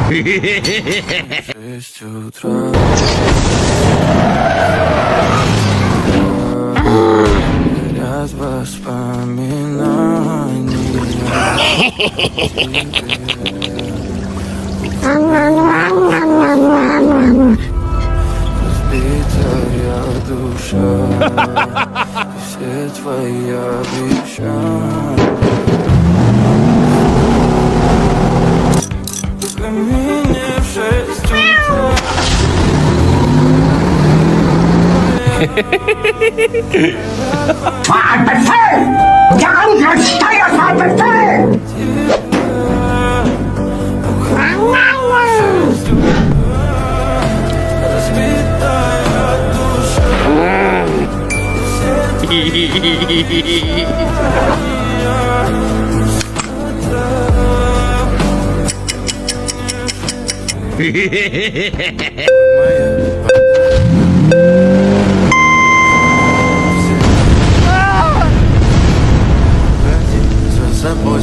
6 утра. Грязь воспоминаний. Разбитая душа. Все твои обещания. Каменевшая стена. Fahrtbefehl! Der Angriff Steuerfahrtbefehl! Разбитая душа. За собой